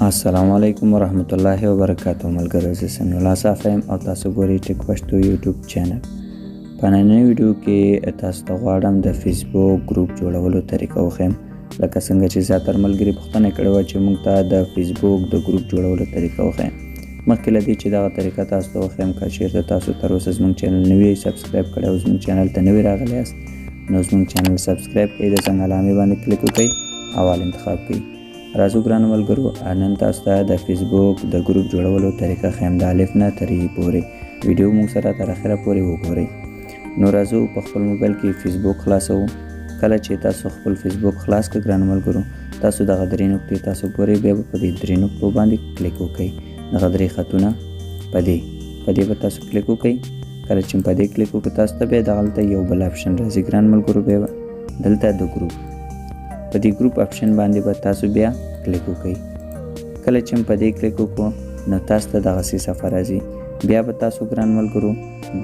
السلام علیکم ورحمت الله وبرکاته. ملګرو زه سمیع الله صاحب یم او تاسو ګورئ ټیک پښتو یوټیوب چینل. په نننۍ ویډیو کې تاسو ته غواړم د فیسبوک ګروپ جوړولو طریقه وښیم. لکه څنګه چې زیاتره ملګري پوښتنه کړې وه چې موږ ته د فیسبوک د ګروپ جوړولو طریقه وښیم. مخکې له دې چې دغه طریقه تاسو ته وښیم، که چېرته تاسو تر اوسه زموږ چینل نه وي سبسکرایب کړی او زموږ چینل ته نوي راغلي یاست، نو زموږ چینل سبسکرایب کړئ، د زنګ علامې باندې کلیک وکړئ او آل انتخاب کړئ. راځو ګرانو ملګرو، نن تاسو ته د فیسبوک د ګروپ جوړولو طریقه ښیم، د الف نه تر ی پورې. ویډیو موږ سره تر اخره پورې وګورئ. نو راځو په خپل موبایل کې فیسبوک خلاصوو. کله چې تاسو خپل فیسبوک خلاص کړئ ګرانو ملګرو، تاسو دغه درې نقطې تاسو ګورئ، بیا به په دې درې نقطو باندې کلیک وکړئ. دغه درې خطونه په دې به تاسو کلیک وکړئ. کله چې په دې کلیک وکړو، تاسو ته بیا دغلته یو بل اپشن راځي ګران ملګرو، بیا دلته د ګروپ، په دې ګروپ اپشن باندې به تاسو بیا کلیک وکړئ. کله چې په دې کلیک وکړو، نو تاسو ته دغسې صفحه راځي. بیا به تاسو ګران ملګرو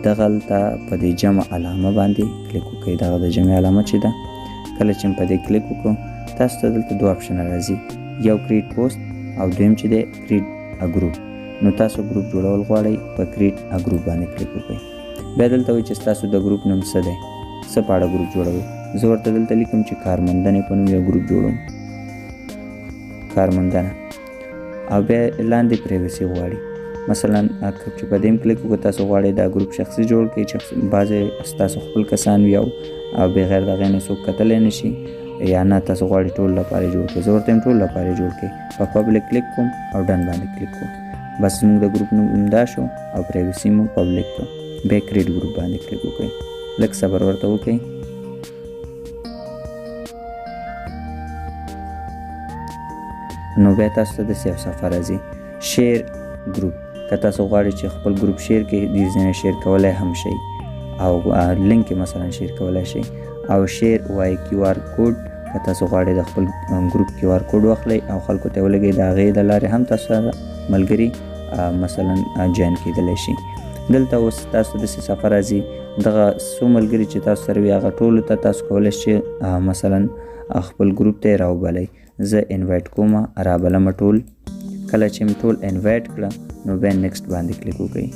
دغلته په دې جمع علامه باندې کلیک وکړئ. دغه د جمع علامه چې ده، کله چې په دې کلیک وکړو، تاسو ته دلته دوه اپشن راځي، یو کریټ پوسټ او دویم چې دی کریټ ا ګروپ. نو تاسو ګروپ جوړول غواړئ، په کریټ ا ګروپ باندې کلیک وکړئ. بیا دلته وایي چې ستاسو د ګروپ نوم څه دی، څه په اړه ګروپ جوړوئ. زه ورته دلته لیکم چې کارمندنې په نوم یو ګروپ جوړوم، کارمندنه. او بیا لاندې پریویسي غواړي. مثلا چې په دې کلیک وکړو، تاسو غواړئ دا ګروپ شخصي جوړ کړئ، بعضې ستاسو خپل کسان وي او بغیر د هغې نه څوک کتلی نه شي، یا نه تاسو غواړئ ټول لپاره جوړ کړئ. زه ورته یم ټول لپاره جوړ کړئ. په پبلک کلیک کوم او ډن باندې کلیک کوم. بس زموږ د ګروپ نوم دا شو او پریویسي مو پبلک کړو. بیا کریټ ګروپ باندې کلیک وکړئ. لږ صبر ورته وکړئ. نو بیا تاسو ته داسې یو صفحه راځي، شیر ګروپ. که تاسو غواړئ چې خپل ګروپ شیر کړئ، دې ځینې شیر کولی هم شئ او لینک یې مثلا شیر کولی شئ. او شیر وای کیو آر کوډ، که تاسو غواړئ د خپل ګروپ کیو آر کوډ واخلئ او خلکو ته ولګئ، د هغې د لارې هم تاسو سره ملګري مثلا جوین کېدلی شي. دلته اوس تاسو ته داسې صفحه راځي، دغه څو ملګري چې تاسو سره وي هغه ټولو ته تاسو کولی شئ مثلا خپل ګروپ ته یې راوبلئ. زه انوایټ کوم، رابلم ټول. کله چې مې ټول انوایټ کړه، نو بیا نیکسټ باندې کلیک وکړئ.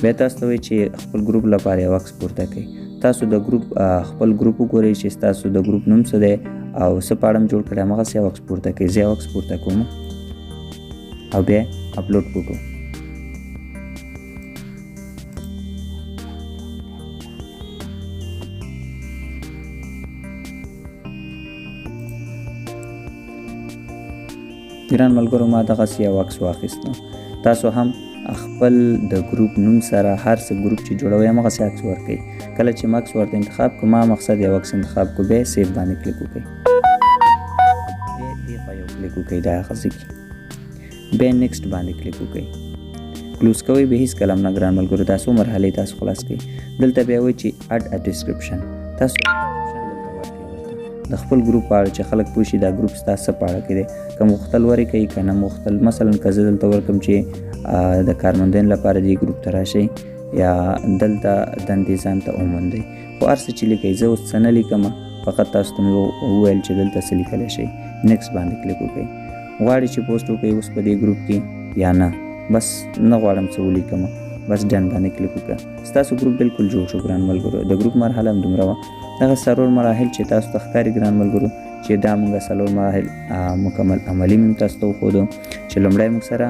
بیا تاسو ته وایي چې خپل ګروپ لپاره یو عکس پورته کړئ. تاسو د ګروپ خپل ګروپ وګورئ چې ستاسو د ګروپ نوم څه دی او څه په اړه م جوړ کړی، همغسې یو عکس پورته کړئ. زه یو عکس پورته کوم او بیا اپلوډ فوټو. ګران ملګرو، ما دغسې یو عکس واخیستو. تاسو هم خپل د ګروپ نوم سره هر څه ګروپ چې جوړوئ همغسې عکس ورکړئ. کله چې م عکس ورته انتخاب کړو، ما مقصد یو عکس انتخاب کړو، بیا سیف باندې کلیک وکړئ. بیا دې خوا یو کلیک وکړئ دغه ځای کې. بیا نیکسټ باندې کلیک وکړئ. کلوز کوئ به هېڅکله هم نه ګران ملګرو، دا څو مرحلې تاسو خلاص کړئ. دلته بیا وایي چې اډ ا ډسکرپشن. تاسو د خپل ګروپ په اړه چې خلک پوه شي دا ګروپ ستا څه په اړه کې دی، که مختل ورکوي که نه مختل. مثلا که زه دلته ورکړم چې د کارمندانو لپاره دې ګروپ ته راشئ، یا دلته دندې ځان ته وموندئ، خو هر څه چې لیکئ. زه اوس څه نه لیکم، فقط تاسو ته مې وویل چې دلته څه لیکلی شئ. نیکسټ باندې کلیک وکړئ. غواړئ چې پوسټ وکړئ اوس په دې ګروپ کې یا نه، بس نه غواړم څه ولیکم، بس ډن باندې کلیک وکړه. ستاسو ګروپ بالکل جوړ شو ګران ملګرو. د ګروپ مرحله هم دومره وه. دغه څلور مراحل چې تاسو ته ښکاري ګران ملګرو، چې دا موږ څلور مراحل مکمل عملي مې تاسو ته وښودو. چې لومړی موږ سره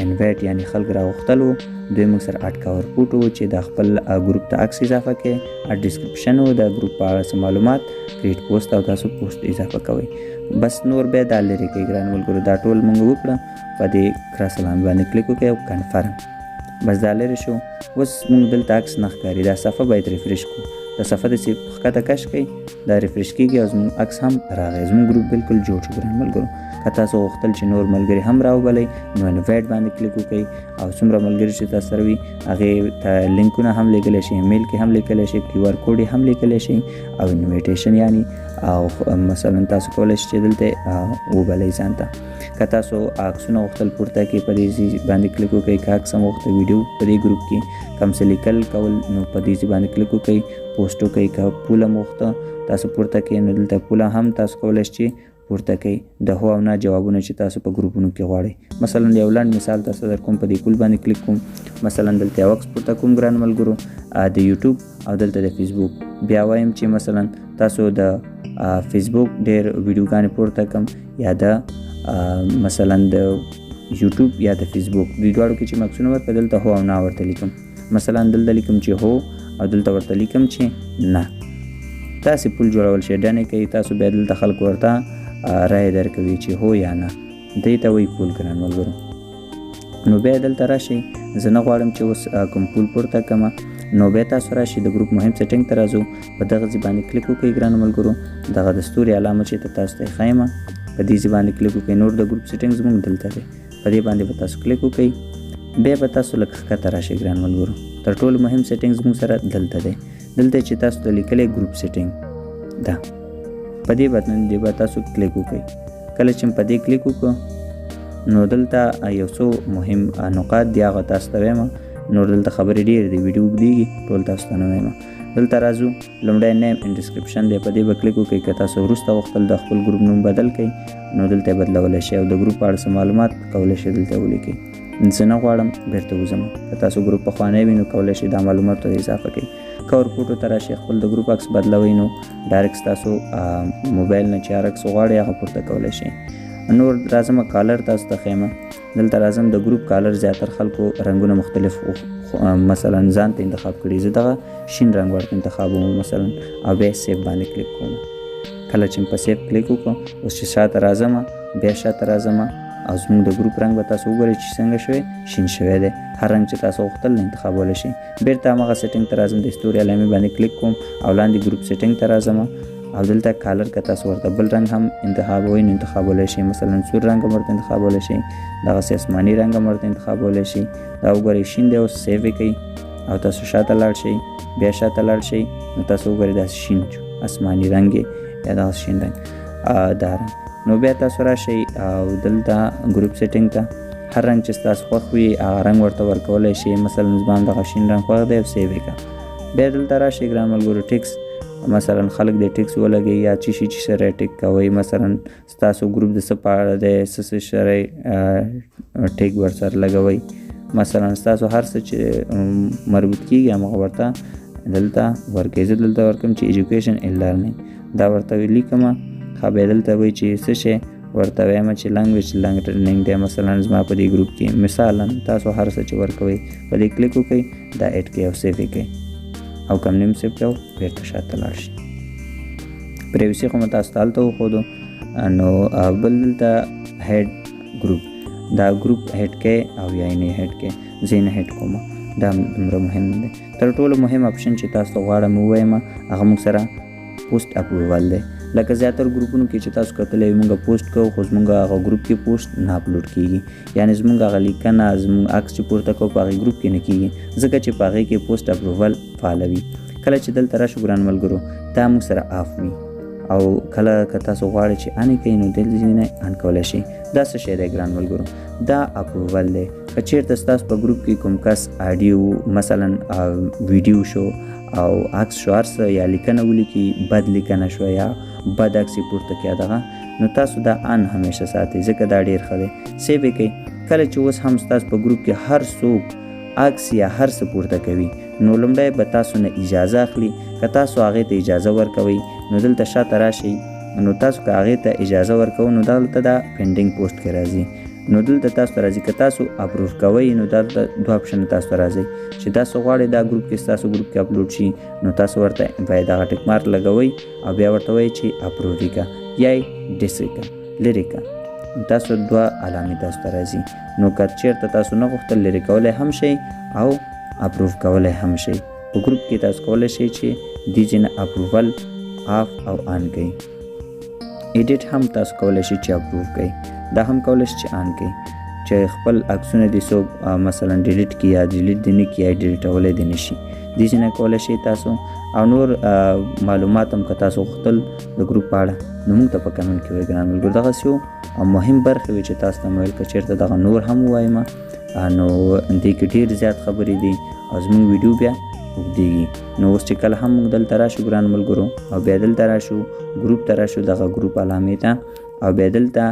انوایټ یعنې خلک راغوښتل وو، دوی موږ سره اډ کور فوټو و چې د خپل ګروپ ته عکس اضافه کړئ، اډ ډسکرپشن و د ګروپ په اړه څه معلومات، کریټ پوسټ او تاسو پوسټ اضافه کوئ. بس نور بیا دا لرې کوئ ګران ملګرو. دا ټول موږ وکړه. په دې کراس علامې باندې کلیک وکړئ او کنفرم. بس دا لرې شو. اوس موږ دلته عکس نه ښکاري، دا صفحه باید ریفرش کړو. د صفحه داسې ښکته کش کړئ، دا ریفرش کېږي او زموږ عکس هم راغی. زموږ ګروپ بالکل جوړ شو ګران ملګرو. که تاسو غوښتل چې نور ملګري هم راوبلئ، نو انوایټ باندې کلیک وکړئ او څومره ملګري چې تاسو سره وي هغې ته لینکونه هم لیږلی شئ، ایمیل کې هم لیکلی شئ، کیو آر کوډ یې هم لیکلی شئ او انویټیشن یعنې او مثلا تاسو کولی شئ چې دلته وبلئ ځان ته. که تاسو عکسونه غوښتل پورته کړئ، په دې باندې کلیک وکړئ. که عکس هم غوښته ویډیو په دې ګروپ کې کوم څه لیکل کول، نو په دې باندې کلیک وکړئ. پوسټ وکړئ. که پوله هم غوښته تاسو پورته کړئ، نو دلته پوله هم تاسو کولی شئ پورته کوي د هو او نه جوابونه چې تاسو په ګروپونو کې غواړئ. مثلا یو لنډ مثال تاسو در کوم، په دې کول باندې کلیک کوم، مثلا دلته یو عکس پورته کوم ګران ملګرو د یوټیوب او دلته د فیسبوک. بیا وایم چې مثلا تاسو د فیسبوک ډېر ویډیوګانې پورته کم یا د مثلا د یوټیوب یا د فیسبوک دوی دواړو کې چې مکسونه ورکړه دلته هو او نه ورته لیکم. مثلا دلته لیکم چې هو او دلته ورته لیکم چې نه. تاسو پول جوړول شي ډنې کوي، تاسو بیا دلته خلک ورته رایه درکوي چې هو یا نه. دې ته وایي پول ګران ملګرو. نو بیا دلته راشئ، زه نه غواړم چې اوس کوم پول پورته کړم. نو بیا تاسو راشئ د ګروپ مهم سیټینګ ته راځو، په دغه ځای باندې کلیک وکړئ ګران ملګرو. دغه د ستوري علامه چې تاسو ته ښایم په دې ځای باندې کلیک وکړئ. نور د ګروپ سیټینګ زموږ دلته دی، په دې باندې به تاسو کلیک وکړئ. بیا به تاسو لږ ښکته راشئ ګران ملګرو. تر ټولو مهم سیټینګ زموږ سره دلته دی. دلته چې تاسو ته لیکلی ګروپ سیټینګ ده، په دې باندې به تاسو کلیک وکړئ. کله چې په دې کلیک وکړو نو دلته یو څو مهم نقاط دي، هغه تاسو ته وایم. نور دلته خبرې ډېرې دي، ویډیو اوږدېږي، ټول تاسو ته نه وایم. دلته راځو، لومړی نیم ان ډسکرپشن دی، په دې به کلیک وکړئ. که تاسو وروسته غوښتل د خپل ګروپ نوم بدل کړئ نو دلته یې بدلولی شئ او د ګروپ په اړه څه معلومات کولی شئ دلته ولیکئ. زه نه غواړم بیرته وځم. که تاسو ګروپ پخوانی وي نو کولی شئ دا معلومات ته اضافه کړئ. که ورکوټو ته راشئ، خپل د ګروپ عکس بدلوئ نو ډایرکټ ستاسو موبایل نه چې هر عکس غواړئ هغه پورته کولی شئ. نور راځم کالر تاسو ته ښیم. دلته راځم د ګروپ کالر زیاتر خلکو رنګونه مختلف مثلا ځان ته انتخاب کړي. زه دغه شین رنګ ورته انتخابوم مثلا او بیا سیف باندې کلیک کوم. کله چې په سیف کلیک وکړم اوس چې شاته راځم، بیا شاته راځم او زموږ د ګروپ رنګ به تاسو وګورئ چې څنګه شوی، شین شوی دی. هر رنګ چې تاسو غوښتل انتخابولی شئ. بیرته هماغه سیټینګ ته راځم، د ستوري علامې باندې کلیک کوم او لاندې ګروپ سیټینګ ته راځم او دلته کالر که تاسو ورته بل رنګ هم انتخابوئ نو انتخابولی شئ. مثلا سور رنګ هم ورته انتخابولی شئ، دغسې آسماني رنګ هم ورته انتخابولی شئ. دا وګورئ شین دی، اوس سیو یې کوئ او تاسو شاته لاړ شئ. بیا شاته لاړ شئ نو تاسو وګورئ داسې شین شو، آسماني رنګ یا دغسې شین رنګ دا رنګ. نو بیا تاسو راشئ او دلته ګروپ سیټینګ ته هر رنګ چې ستاسو خوښ وي هغه رنګ ورته ورکولی شئ. مثلا زما دغه شین رنګ خوښ دی او سیو یې کړه. بیا دلته راشئ ګران ملګرو ټیکس، مثلا خلک د ټیکس ولګوي یا چې شي چې سره ټیک کوئ. مثلا ستاسو ګروپ د څه په اړه دی، څه سره ټیک ورسره لګوئ. مثلا ستاسو هر څه چې مربوط کېږي همغه ورته دلته ورکوئ. زه دلته ورکوم چې ایجوکیشن اینډ لرنینګ، دا ورته لیکم. بیا دلته وایي چې څه شی، ورته وایم چې لنګویج لرنینګ دی. مثلا زما په دې ګروپ کې مثالا تاسو هر څه چې ورکوئ په دې کلیک وکړئ، دا ایډ کړئ او سیو یې کړئ او کم نیم سیو کړو، بیرته شاته لاړ شئ. پریویسي خو مو تاسو ته هلته وښودو. نو بل دلته هیډ ګروپ، دا ګروپ هیډ کړئ او یا یې نه هیډ کړئ. زه یې نه هیډ کوم، دا دومره مهم دی. تر ټولو مهم اپشن چې تاسو ته غواړم ووایم هغه موږ سره پوسټ اپروول دی. لکه زیاتر ګروپونو کې چې تاسو کتلی وي موږ پوسټ کوو خو زموږ هغه ګروپ کې پوسټ نه اپلوډ کېږي، یعنې زموږ هغه لیکنه زموږ عکس چې پورته کوو په هغې ګروپ کې نه کېږي ځکه چې په هغې کې پوسټ اپروول فعاله وي. کله چې دلته راشو ګران ملګرو دا موږ سره آف وي او کله که تاسو غواړئ چې ان یې کوئ نو دلته نه ان کولی شئ. دا څه شی دی ګران ملګرو؟ دا اپروول دی. که چېرته ستاسو په ګروپ کې کوم کس اډیو مثلا ویډیو شو او عکس شو هر څه یا لیکنه ولیکي، بد لیکنه شوه یا بد عکس یې پورته کړه دغه، نو تاسو دا ان همیشه ساتئ ځکه دا ډېر ښه دی. سیو یې کوئ. کله چې اوس هم ستاسو په ګروپ کې هر څوک عکس یا هر څه پورته کوي نو لومړی به تاسو نه اجازه اخلي. که تاسو هغې ته اجازه ورکوئ نو دلته شاته راشئ. نو تاسو که هغې ته اجازه ورکوئ نو دلته دا پینډینګ پوسټ کې راځي. نو دلته تاسو ته راځي که تاسو اپروف کوئ نو دلته دوه اپشن تاسو ته راځي چې تاسو غواړئ دا ګروپ کې ستاسو ګروپ کې اپلوډ شي نو تاسو ورته باید هغه ټیک مارک لګوئ او بیا ورته وایئ چې اپروف یې کړه یا یې ډس یې کړه، لرې کړه. تاسو دوه علامې تاسو ته راځي. نو که چېرته تاسو نه غوښتل لرې کولی هم شئ او اپروف کولی هم شئ. په ګروپ کې تاسو کولی شئ چې دې ځای نه اپروول آف او آن کړئ. ایډیټ هم تاسو کولی شئ چې اپروف کړئ، دا هم کولی شئ چې آن کړئ چې خپل عکسونه دې څوک مثلا ډیلیټ کړي یا ډیلیټ دې نه کړي یا ډیلیټولی دې نه شي. دې ځای نه کولی شئ تاسو او نور معلومات هم که تاسو غوښتل د ګروپ په اړه نو موږ ته په کمنټ کې وایئ ګران ملګرو. دغسې یو مهم برخې وي چې تاسو ته مې ویل که چېرته دغه نور هم ووایم نو دې کې ډېر زیات خبرې دي او زموږ ویډیو بیا اوږدېږي. نو اوس چې کله هم موږ دلته راشو ګران ملګرو او بیا دلته راشو ګروپ ته راشو، دغه ګروپ علامې ته او بیا دلته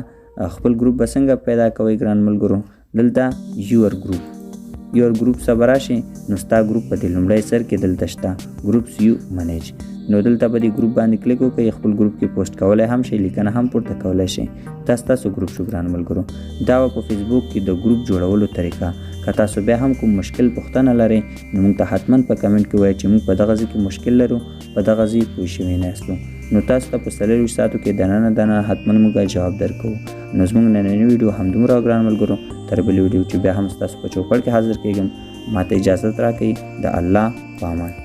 خپل ګروپ به څنګه پیدا کوئ ګران ملګرو. دلته یور ګروپ څه به راشي نو ستا ګروپ په دې لومړی سر کې دلته شته ګروپس یو منیج. نو دلته به دې ګروپ باندې کلیک وکړئ، خپل ګروپ کې پوسټ کولی هم شئ، لیکنه هم پورته کولی شئ. دا ستاسو ګروپ شو ګران ملګرو. دا په فیسبوک کې د ګروپ جوړولو طریقه. که تاسو بیا هم کوم مشکل پوښتنه لرئ نو موږ ته حتما په کمنټ کې وایئ چې موږ په دغه ځای کې مشکل لرو، په دغه ځای پوه شوي نه یاستو. نو تاسو ته په 24 ساعتو کې دننه حتما موږ جواب درکوو. نو زموږ نننی ویډیو همدومره ګران ملګرو. تر بلې ویډیو چې بیا هم ستاسو په چوپړ کې حاضر کېږم، ماته اجازت راکړئ. د الله په امان.